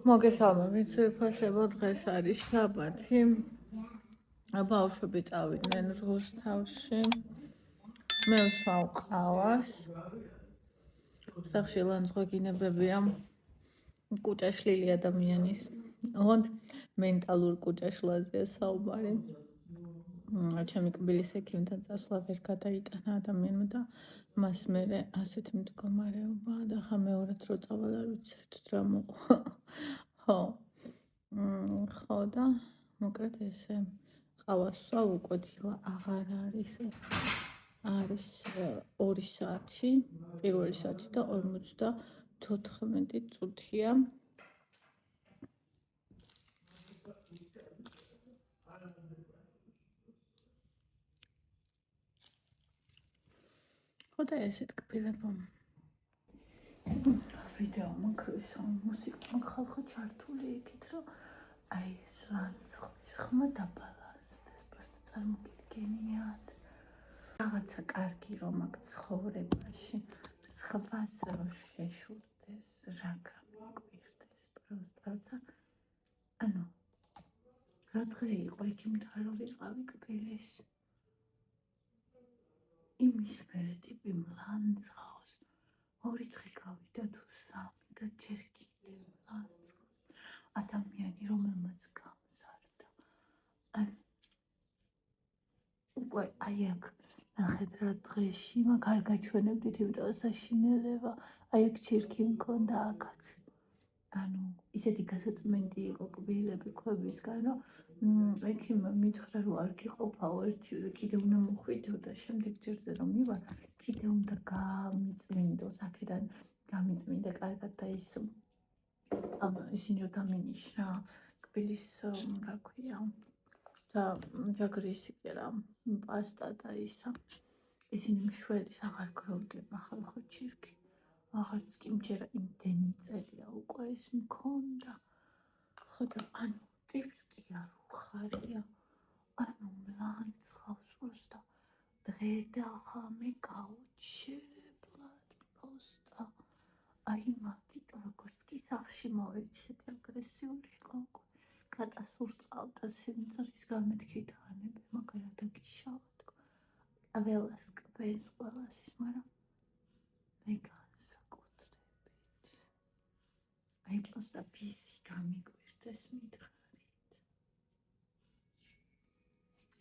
მოგესალმებით, ძვირფასებო, დღეს არის შაბათი. ბავშვები წავიდნენ რუსთავში. მე ვსვავ ყავას. სახში ლანძღვაგინებებია კუჭაშლილი ადამიანის. ოღონდ მენტალურ კუჭაშლაზეა საუბარი. ჩემი კბილის ექიმთან წასვლა ვერ გადაიტანა ადამიანმა და მას მერე ასეთი მდგომარეობა და ხა მეორედ რო წავალ არ ვიცი საერთოდ რა მოყვა. ხო და მოკლედ ესე ყავას ვსვავ უკვე დილა აღარ არის. არის 2 საათი, პირველი საათი და 54 წუთია. ხო და ესეთ კბილებო. ვიდეო მაქვს, მუსიკა მაქვს ხალხო ჩართული იქით, რომ აი ეს ლანძღვის ხმა დაბალანსდეს, პროსტა წარმოგიდგენიათ. რაღაცა კარგი რომ აქვს ცხოვრებაში, სხვას რო შეშურდეს, რა გამიკვირდეს, პროსტა ანუ რა დღე იყო იქიმთან რომ ვიყავი კბილის. იმის მერე ტიპი მლანძღავს. 2 დღე გავიდა თუ 3 და ჯერ კიდევ მლანძღავს. ადამიანი რომელმაც გამზარდა. უკვე აი აქ ნახეთ რა დღეში მაგ არ გაჩვენებდით, იმიტომ საშინელება. აი აქ ჩირქი მქონდა აქაც. ანუ ისეთი გასაწმენდი იყო კბილები ქვებისგან, რომ ექიმმა მითხრა რომ არ გიყოფაო ერთი და კიდევ უნდა მოხვიდო და შემდეგ ჯერზე რომ მივარ, კიდევ უნდა გამიწმინდოს, აქედან გამიწმინდა კარგად და ისინი რომ დამინიშნა კბილის რა ქვია და ჯაგრისი რა პასტა და ისა. ისინი მშველის აღარ გროვდება ხალხო ჩირქი. აღარც კი მჯერა იმდენი წერია უკვე ეს მქონდა. ხო და ანუ ტიპს კი არ უხარია. ანუ მლანძღავს პროსტა. დღე და ხამე გაუჩერებლად პროსტა. აი მაგით როგორც კი სახში მოვეცეთ აგრესიული იყო უკვე. კატასურს ყავდა სიმძრის გამეთქი თანები, მაგარად დაგიშავა თქო. ველას კბენს ყველას ის, მაგრამ მე განსაკუთრებით. აი პროსტა ვისი გამიკვირდეს მითხარით.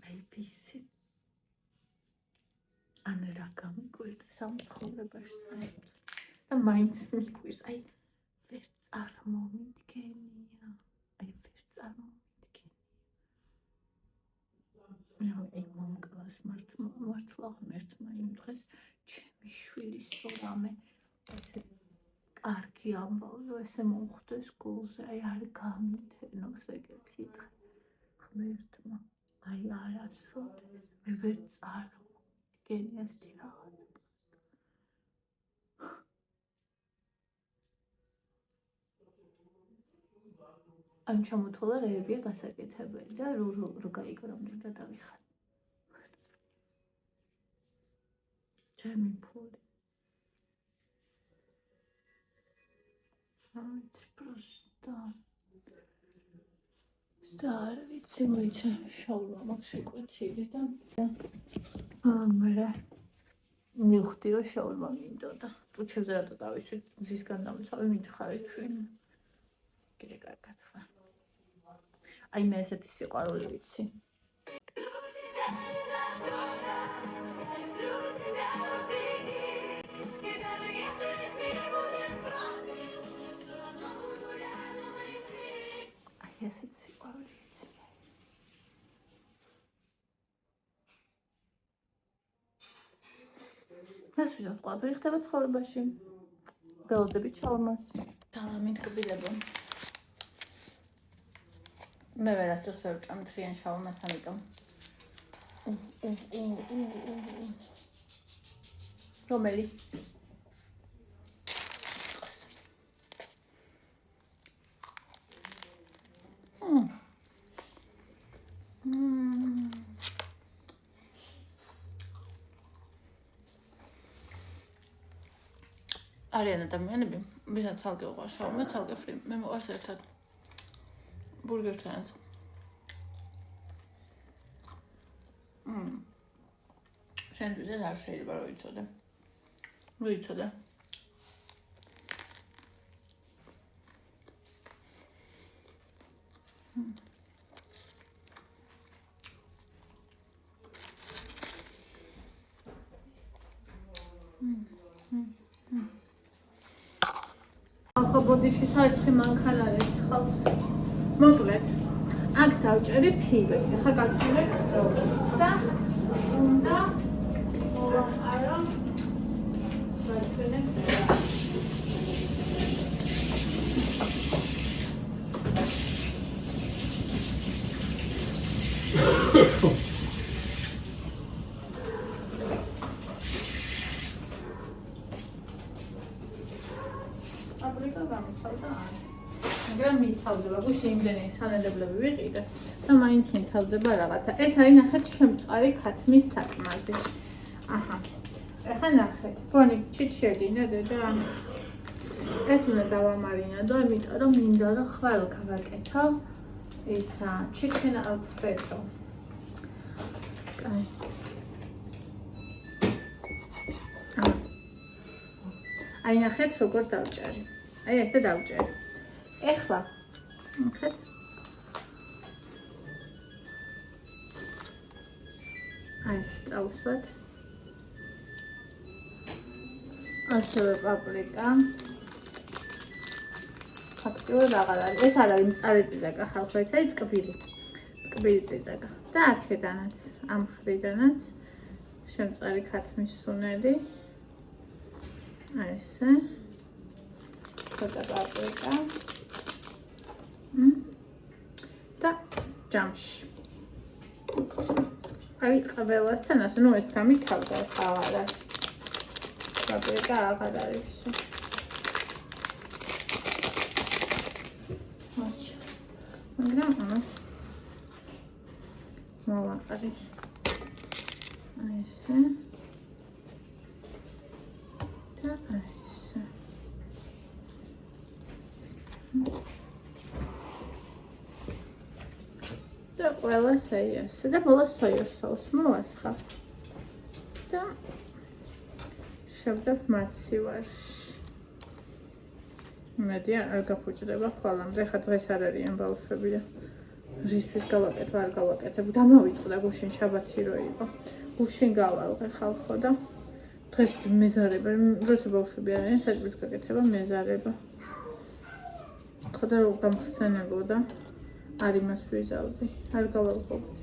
აი ვისი. ან რა გამიკვირდეს ამ ცხოვრებაში საერთოდ. და მაინც მიკვირს, აი ვერ წარმომიდგენია. აი ვერ წარმომიდგენია. აი მომკლას მართლა ღმერთმა იმ დღეს ჩემი შვილის რამე ესე კარგი ამბავი, ესე მომხვდეს გულზე, აი არ გამითენოს ეგეთი დღე ღმერთმა. აი არასოდეს მე ვერ წარმომიდგენია ესეთი რაღაცა. ამ ჩამოთვალა რეებია გასაკეთებელი და რო გაიგროვდნენ და დავიხატე. ჩემი ფული. აიც პროსტა. არ ვიცი, მოიცა შაურმა მაქვს შეკვეთილი და მერე მივხვდი რომ შაურმა მინდოდა. ტუჩებზე რატო დავიშვით, მზისგან დამცავი მითხარით ვინ. კიდე კარგად ხარ. აი მე ესეთი სიყვარული ვიცი. აი ესეთი სიყვარული ვიცი. ეს ვიზოთ ყველაფერი ხდება ცხოვრებაში. ველოდებით შაურმას. სალამით კბილებო. მე ვერასდროს ვერ ვჭამ მთლიან შაურმას, ამიტომ რომელი? არიან ადამიანები, ვისაც ცალკე უყვარს შაურმა, ცალკე ფრი. მე მოყვარს ერთად. ბურგერთანაც. შენთვის არ შეიძლება რომ იცოდე. მოიცოდე. ახლა ბოდიში საერცხი მანქანა რეცხავს. მოკლედ, აქ დავჭერი ფიბები. ხა გავჭერებ როგორც და უნდა მოვაყარო ვაჩვენებ. მაგრამ მიცავდება გუში იმდენი სანადებლები ვიყიდე და მაინც მიცავდება რაღაცა. ეს არის ნახეთ შემწვარი ქათმის საკმაზი. აჰა. ეხლა ნახეთ. ბონი ჩიჩედინა დედა. ეს უნდა დავამარინადო, იმიტომ რომ მინდა რომ ხვალ გავაკეთო ისა chicken alfredo. კაი. აი ნახეთ როგორ დავჭერი. აი ესე დავჭერი. ეხლა ნახეთ. აი ეს წავსვათ. ასევე პაპრიკა. ფაქტობრივად აღარ არის. ეს არ არის მწარე წიძაკა ხალხო, ეს არის ტკბილი. ტკბილი წიძაკა. და აქედანაც, ამ მხრიდანაც შემწვარი ქათმის სუნელი. აი ესე. ცოტა პაპრიკა. და ჯამში. აი ყველასთან ასე, ნუ ეს გამითავდა ახლა. პაპრიკა აღარ არის. მაგრამ ამას მოვაყარი. აი ესე. და აი ესე. და ყველას აი ესე. და ბოლოს სოიას საუსს მოვასხავ. და შევდებ მაცივარში. მედი არ გაფუჭდება ხვალამდე. ხა დღეს არ არიან ბავშვები და რისთვის გავაკეთე, არ გავაკეთებ. დამავიწყდა გუშინ შაბათი რო იყო. გუშინ გავალღე ხალხო და დღეს მეზარება, როცა ბავშვები არიან, საჭმლის გაკეთება მეზარება. ხოდა რომ გამხსენებოდა, არ იმას ვიზავდი, არ გავალღობდი.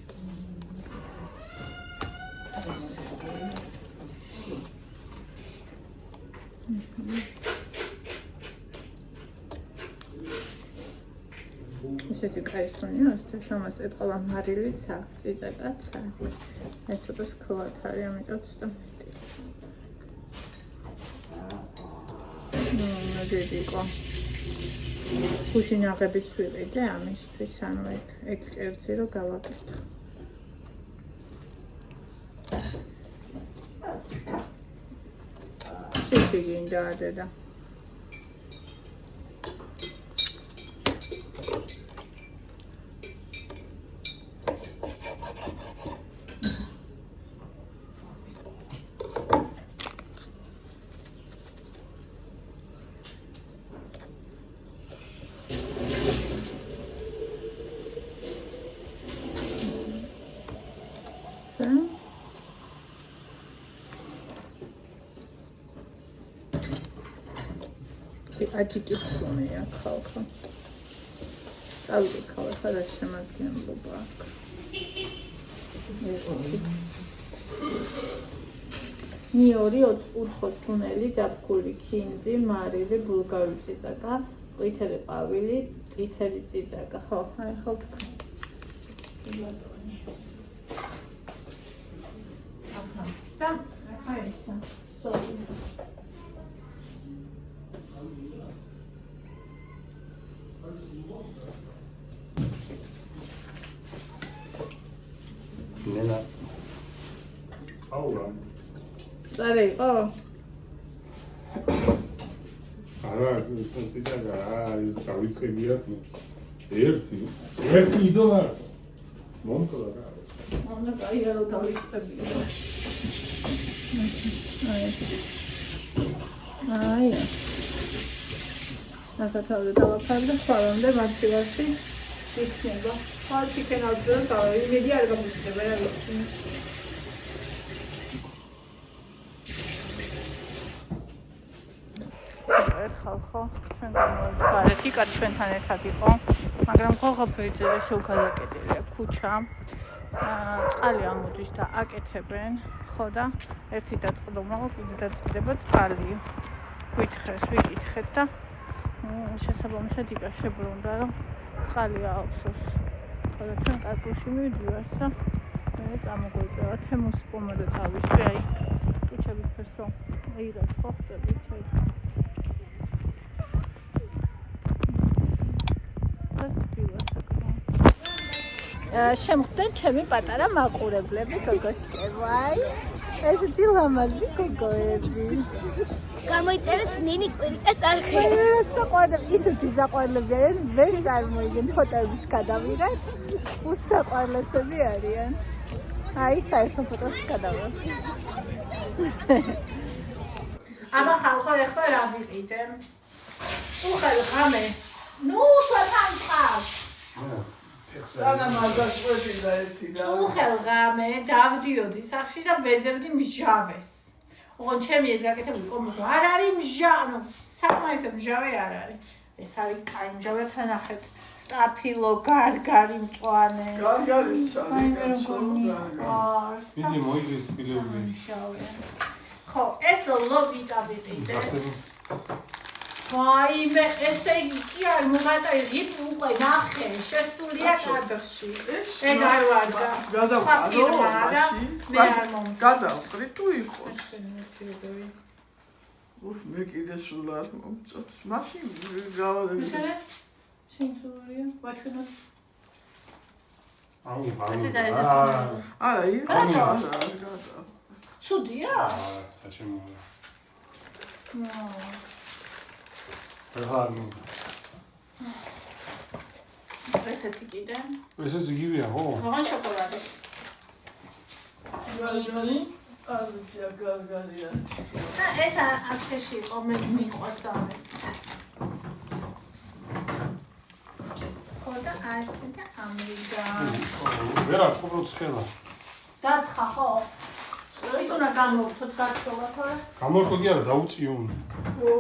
ესეთი კაი სუნია, ასე შამას ეთყობა მარილიც აქვს, წიწაკაც აქვს. ეს ცოტა სქლად არის, ამიტომ ცოტა მეტი. მოდიდიკო. გუშინ აღებიც ვიყიდე ამისთვის, ანუ ეგ კერძი რომ გავაკეთო. ჩიჩიგინდა დედა. აჯიკის სუნია ხალხო. წავიდექავ ახლა რა შემადგენლობა აქვს. ნიორი უცხო სუნელი, დაფქული ქინძი, მარილი, ბულგარული წიწაკა, ყვითელი ყვავილი, წითელი წიწაკა. ხო, აი ხო თქვი. ახლა და ახლა ისა სოი. Nena. Aura. Წარე იყო? არა, ის გავიწყებია. ერთი იდოლა მომკლა რა ანა კაია რო დავიწყები აი ნახათავი დავაფარდა ხოლმე მასივაში იქნება ხალ ჩიქენავდა და იმედი არ გამოჩნდება რა ვიცი ერთხელ ხო ჩვენ გამოვიდგარეთ იქაც ჩვენთან ერთად იყო მაგრამ ყოფილი შეუქადაკეტილია ქუჩა წყალი ამოდის და აკეთებენ ხო და ერთი დაწყდომა კიდე დაწყდება წყალი ვიკითხეთ და შესაბამისად იკაშებრუნდა რომ წყალი ააქვს ხო და ჩვენ კარგულში მივიდივართ და მე წამოგვეწევა თემუს პომადო თავისი აი კუჩების ფერსო აიღეთ ხო ხტები შეიძლება შემხდენ ჩემი პატარა მაყურებლები გოგოშკებაი ესეთი ლამაზი გოგოები გამოიწერეთ ნინი კვირიკას არხი საყვარლები ისეთი საყვარლები არიან ვერ წარმოიგენ ფოტოებიც გადავიღეთ უსაყვარლესები არიან აი საერთო ფოტოს გადავიღეთ აბა ხალხო ეხლა რა ვიყიდე უხელ ღამე ნუ შოთან ხავს სანა მაგას პრეტინდა ერთი და უხელ ღამე დავდიოდი სახში და ვეძებდი მჟავეს ოღონ ჩემი ეს გაკეთებული კომბო არ არის მჟავე საკმარისად მჟავე არ არის ეს არის კაი მჟავე თანახეთ სტაფილო გარგარი მწვანე გარგარი აი მე როგორ მიყვარს იგი მოიგეს ფილმი მჟავე ხო ეს ლოვიტა ვიყიდე ვაიმე ესე იგი კი არ მომატარი უკვე ნახე შესულია კადრში ეგ არ ვარ და გადავყადო მე არ მომწონს გადავყრი თუ იყოს უშ მე კიდე სულ არ მომწონს მაშინ გავადები მისერე შინცურია ვაჩვენოთ აუ არა იყო არა ცუდია საჩემოა ნო რაღმი ესეთი კიდე ეს იგივეა ხო ოღონ შოკოლადი ნინი აზია გარგარია და ეს აქციაში იყო მე მიყვარს და ეს ხოდა ასე და ამრიგა ვერა ყუროც ხელა დაცხა ხო ის უნდა გამოვთოთ გაქცევა თორე გამორხო კი არა დაუწიო ხო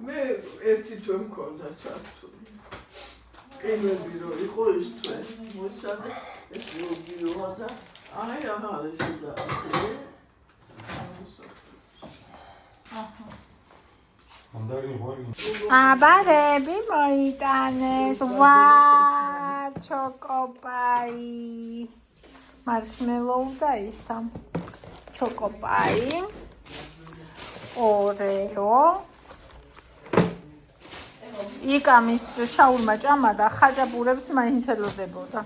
მე ერთი თვე მქონდა ჩართული კენები რო იყო ის თვე მოიცადე ეს ლოგიოა და აი აჰა ეს და ანდარი ვარი აბარები მოიტანეს ვა ჩოკოპაი მარშმელოუ და ისა ჩოკოპაი ორეო იკამის შაურმა ჭამა და ხაჭაპურებს მაინც ელოდებოდა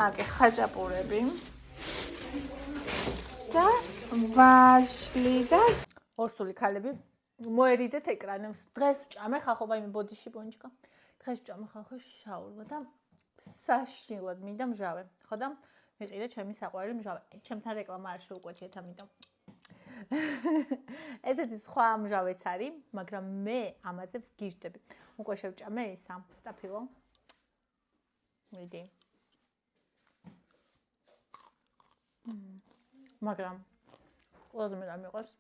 აკე ხაჭაპურები და ვაშლი და ორსული ქალები მოერიდეთ ეკრანებს დღეს ვჭამე ხახო ვაიმე ბოდიში ბონჩკა დღეს ვჭამე ხახო შაურმა და საშინლად მინდა მჟავე ხო და მიყიდე ჩემი საყვარელი მჟავე ჩემთან რეკლამა არ შეუკვეთიეთ ამიტომ ესეთი სხვა მჟავეც არის მაგრამ მე ამაზე ვგიჟდები უკვე შევჭამე ისა სტაფილო მიდი მაგრამ ყველაზე მე დამიყავს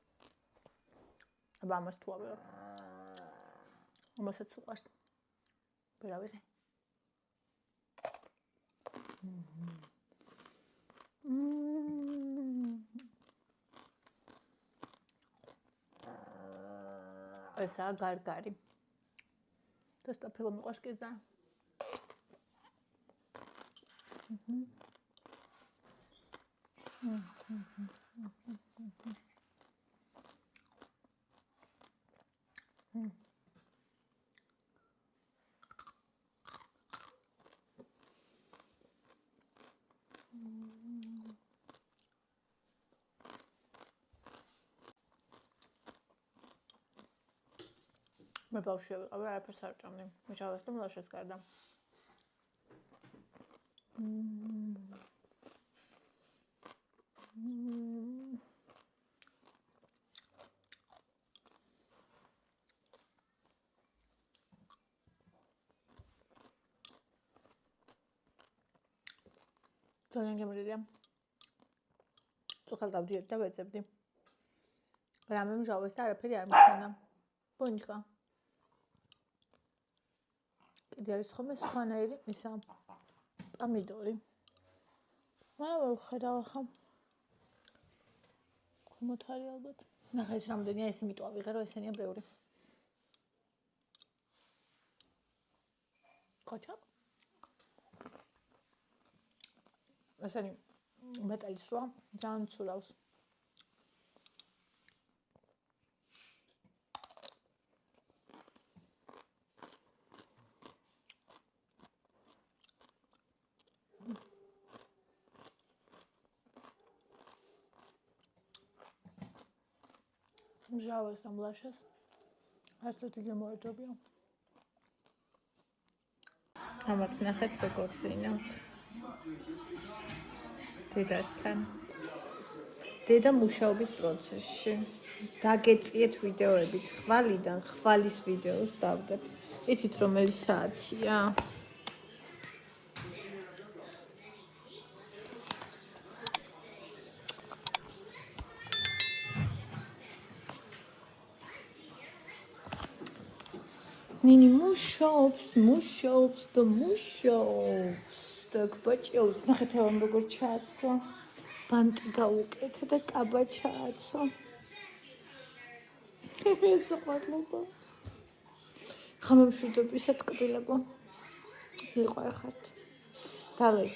აბა ამას თუ ავიღებ ამასაც უყვარს ვერა ვიღე ესაა გარგარი და სტაფილო მიყვარს კიდე და მე ბავშვია ვიყავი, არაფერს არ ჭამდი. მჟავას და მლაშეს გარდა. ძალიან გემრიელია. წუხალ დავდიოდი და ვეძებდი. რამე მჟავეს და არაფერი არ მქონდა. ბონჯღა. კიდე არის ხოლმე სხვანაირი ისა პამიდორი. მაგრამ ვხედავ ახლა. ხომოთ არის ალბათ. ნახე ეს რამდენია, ეს იმიტომ ავიღე, რომ ესენია ბევრი. კოჩა? ესენი მეტალის რვა ძალიან ცურავს. მჟავას და მლაშეს ასეთი გემოეჯობია. ამათ ნახეთ როგორ გზინავთ. დედასთან. დედა მუშაობის პროცესში. დაგეწიეთ ვიდეოებით ხვალიდან ხვალის ვიდეოს დავდებ. იცით რომელი საათია? ნინი მუშაობს და მუშაობს და გბაჭიოს. ნახეთ ამ როგორ ჩააცვა. ბანტი გაუკეთა და კაბა ჩააცვა. ეს ყვარლობა. ხამემშვიდობისა ტკბილებო. ვიყავ ხართ. დავე